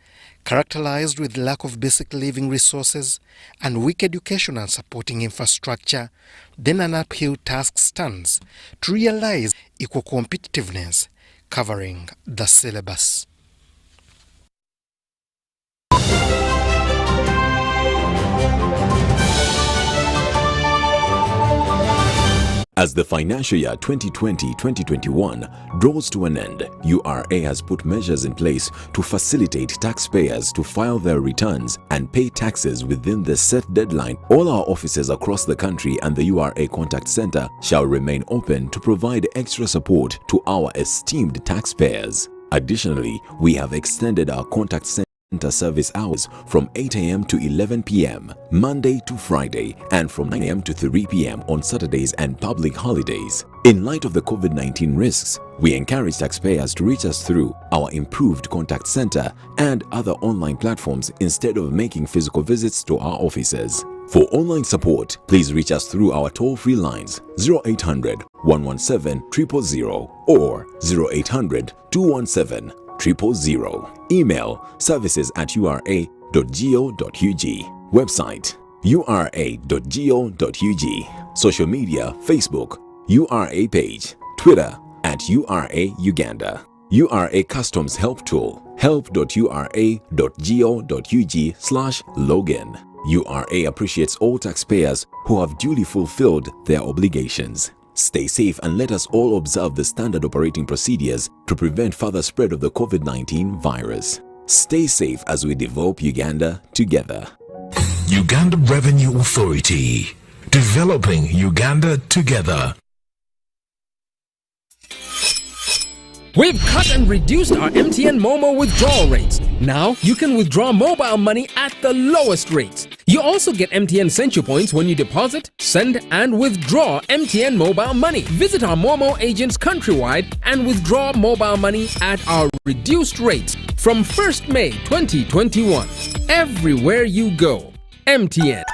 characterized with lack of basic living resources and weak education and supporting infrastructure, then an uphill task stands to realize equal competitiveness covering the syllabus. As the financial year 2020-2021 draws to an end, URA has put measures in place to facilitate taxpayers to file their returns and pay taxes within the set deadline. All our offices across the country and the URA Contact Center shall remain open to provide extra support to our esteemed taxpayers. Additionally, we have extended our contact center service hours from 8 a.m. to 11 p.m. Monday to Friday, and from 9 a.m. to 3 p.m. on Saturdays and public holidays. In light of the COVID-19 risks, we encourage taxpayers to reach us through our improved contact center and other online platforms instead of making physical visits to our offices. For online support, please reach us through our toll-free lines 0800 117 000 or 0800 217 000. Email services@ura.go.ug. Website ura.go.ug. Social media: Facebook, URA page, Twitter @URA Uganda. URA Customs Help Tool, help.ura.go.ug/login. URA appreciates all taxpayers who have duly fulfilled their obligations. Stay safe and let us all observe the standard operating procedures to prevent further spread of the COVID-19 virus. Stay safe as we develop Uganda together. Uganda Revenue Authority, developing Uganda together. We've cut and reduced our MTN Momo withdrawal rates. Now you can withdraw mobile money at the lowest rates. You also get MTN Central Points when you deposit, send, and withdraw MTN mobile money. Visit our Momo agents countrywide and withdraw mobile money at our reduced rates from 1st May 2021. Everywhere you go, MTN.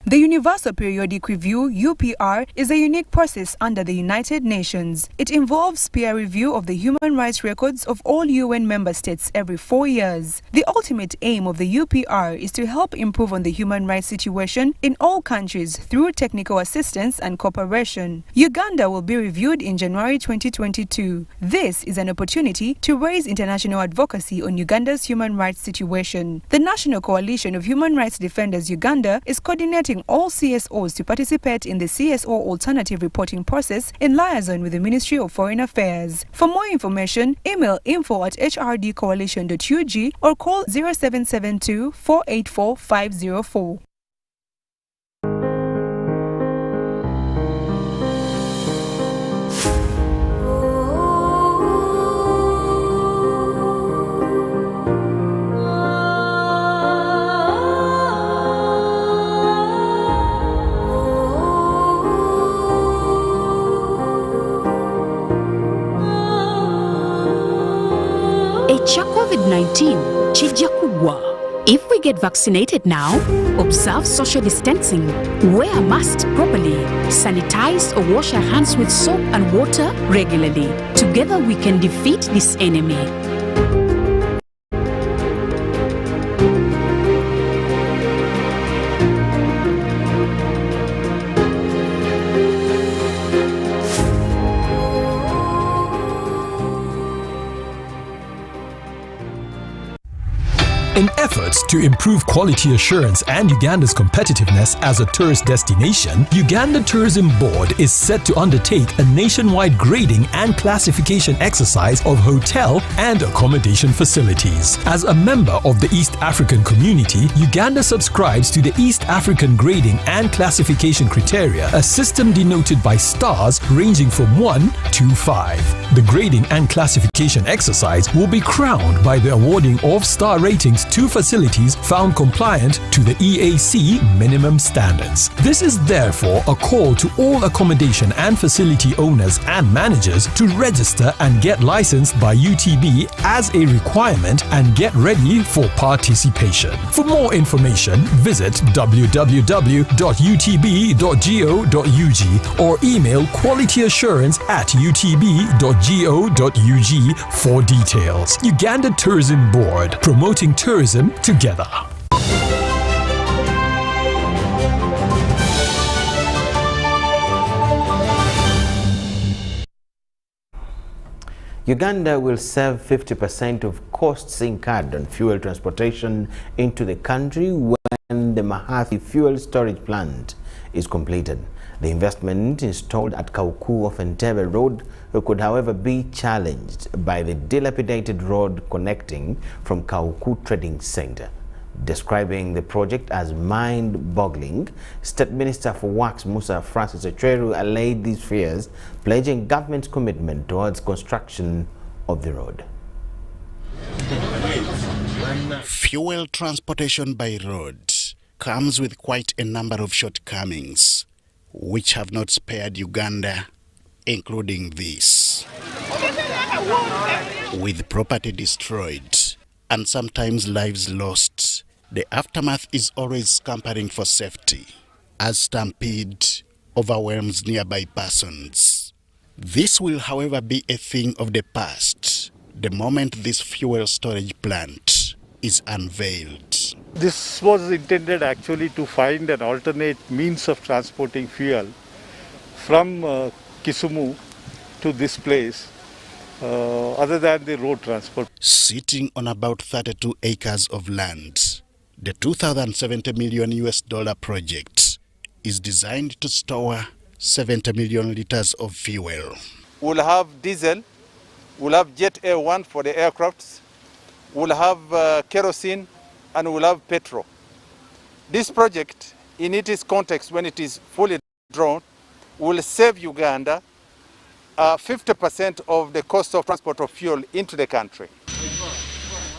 The Universal Periodic Review, UPR, is a unique process under the United Nations. It involves peer review of the human rights records of all UN member states every 4 years. The ultimate aim of the UPR is to help improve on the human rights situation in all countries through technical assistance and cooperation. Uganda will be reviewed in January 2022. This is an opportunity to raise international advocacy on Uganda's human rights situation. The National Coalition of Human Rights Defenders Uganda is coordinating all CSOs to participate in the CSO alternative reporting process in liaison with the Ministry of Foreign Affairs. For more information, email info@hrdcoalition.ug or call 0772 484 504. Echa COVID-19 chijja kugwa. If we get vaccinated now, observe social distancing, wear a mask properly, sanitize or wash our hands with soap and water regularly. Together we can defeat this enemy. In efforts to improve quality assurance and Uganda's competitiveness as a tourist destination, Uganda Tourism Board is set to undertake a nationwide grading and classification exercise of hotel and accommodation facilities. As a member of the East African community, Uganda subscribes to the East African Grading and Classification Criteria, a system denoted by stars ranging from 1 to 5. The grading and classification exercise will be crowned by the awarding of star ratings to facilities found compliant to the EAC minimum standards. This is therefore a call to all accommodation and facility owners and managers to register and get licensed by UTB as a requirement and get ready for participation. For more information, visit www.utb.go.ug or email qualityassurance@utb.go.ug for details. Uganda Tourism Board, promoting tourism together. Uganda will save 50% of costs incurred on fuel transportation into the country when the Mahathi fuel storage plant is completed. The investment installed at Kauku of Entebbe Road could however be challenged by the dilapidated road connecting from Kauku Trading Center. Describing the project as mind-boggling, State Minister for Works Musa Francis Ocheru allayed these fears, pledging government's commitment towards construction of the road. Fuel transportation by road comes with quite a number of shortcomings, which have not spared Uganda, including this. With property destroyed and sometimes lives lost, the aftermath is always scampering for safety as stampede overwhelms nearby persons. This will, however, be a thing of the past the moment this fuel storage plant is unveiled. This was intended actually to find an alternate means of transporting fuel from Kisumu to this place other than the road transport. Sitting on about 32 acres of land, the $2,070 million project is designed to store 70 million liters of fuel. We'll have diesel, we'll have jet A1 for the aircrafts, we'll have kerosene, and we'll have petrol. This project, in its context, when it is fully drawn, will save Uganda 50% of the cost of transport of fuel into the country.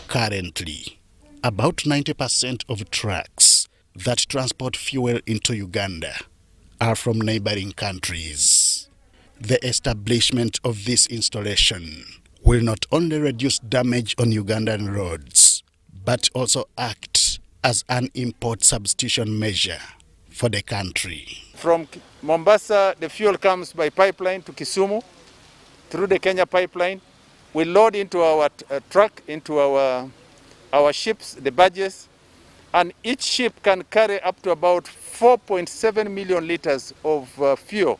Currently, about 90% of trucks that transport fuel into Uganda are from neighboring countries. The establishment of this installation will not only reduce damage on Ugandan roads, but also act as an import substitution measure for the country. From Mombasa, the fuel comes by pipeline to Kisumu through the Kenya pipeline. We load into our truck, into our ships, the barges, and each ship can carry up to about 4.7 million liters of fuel.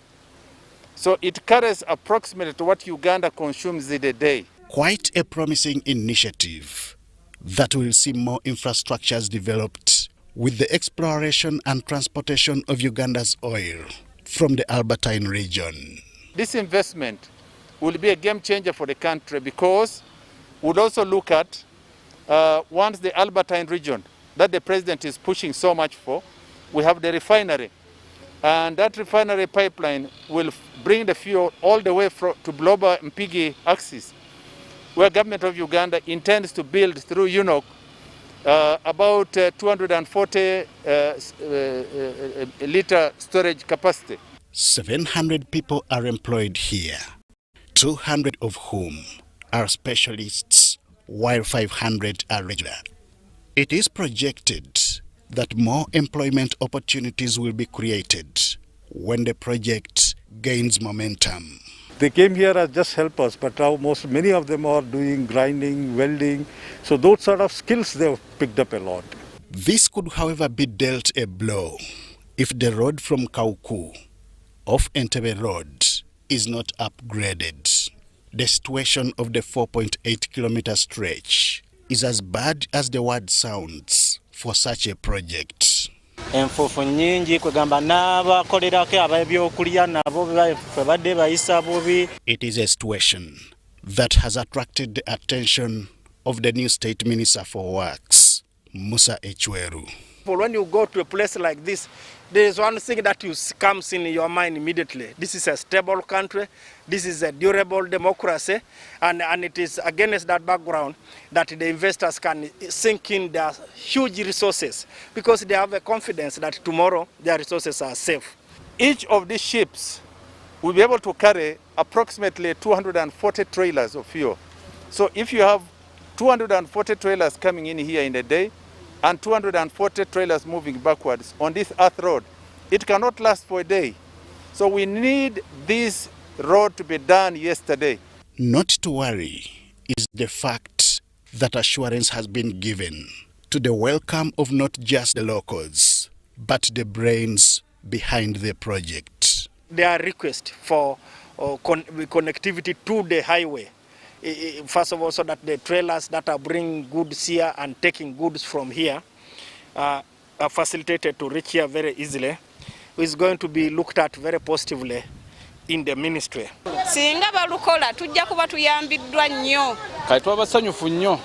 So it carries approximately to what Uganda consumes in a day. Quite a promising initiative that will see more infrastructures developed with the exploration and transportation of Uganda's oil from the Albertine region. This investment will be a game changer for the country because we'll also look at once the Albertine region that the president is pushing so much for, we have the refinery. And that refinery pipeline will bring the fuel all the way to Bloba Mpigi axis, where government of Uganda intends to build through UNOC about 240 liter storage capacity. 700 people are employed here, 200 of whom are specialists, while 500 are regular. It is projected that more employment opportunities will be created when the project gains momentum. They came here as just helpers, but now many of them are doing grinding, welding. So those sort of skills they've picked up a lot. This could, however, be dealt a blow if the road from Kauku off Entebbe Road is not upgraded. The situation of the 4.8-kilometer stretch is as bad as the word sounds for such a project. Enfufu nyingi kwegamba n'abakolerako ab'ebyokulya nabo bebadde bayisa bubi. It is a situation that has attracted the attention of the new State Minister for Works, Musa Echweru. When you go to a place like this, there is one thing that comes in your mind immediately. This is a stable country, this is a durable democracy, and it is against that background that the investors can sink in their huge resources because they have a confidence that tomorrow their resources are safe. Each of these ships will be able to carry approximately 240 trailers of fuel. So if you have 240 trailers coming in here in a day, and 240 trailers moving backwards on this earth road, it cannot last for a day. So we need this road to be done yesterday. Not to worry is the fact that assurance has been given to the welcome of not just the locals, but the brains behind the project. Their request for connectivity to the highway. First of all, so that the trailers that are bringing goods here and taking goods from here are facilitated to reach here very easily, is going to be looked at very positively in the ministry. Singa balukola tujja kuba tuyambiddwa nnyo. Kati twabasanyufu nnyo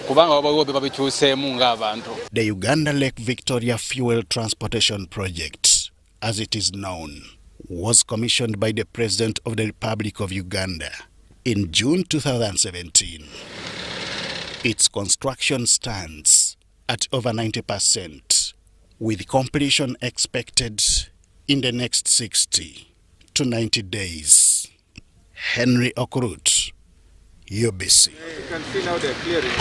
kubanga wabawo babikyuseemu ng'abantu. The Uganda Lake Victoria Fuel Transportation Project, as it is known, was commissioned by the President of the Republic of Uganda in June 2017. Its construction stands at over 90%, with completion expected in the next 60 to 90 days. Henry Okurut, UBC. You can see now they're clearing.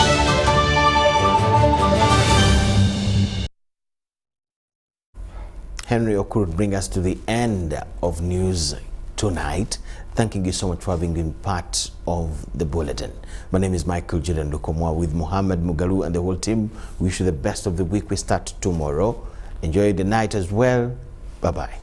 Henry Okurut bring us to the end of news tonight. Thanking you so much for having been part of the bulletin. My name is Michael Julian Lukomwa with Mohammed Mugalu and the whole team. Wish you the best of the week. We start tomorrow. Enjoy the night as well. Bye-bye.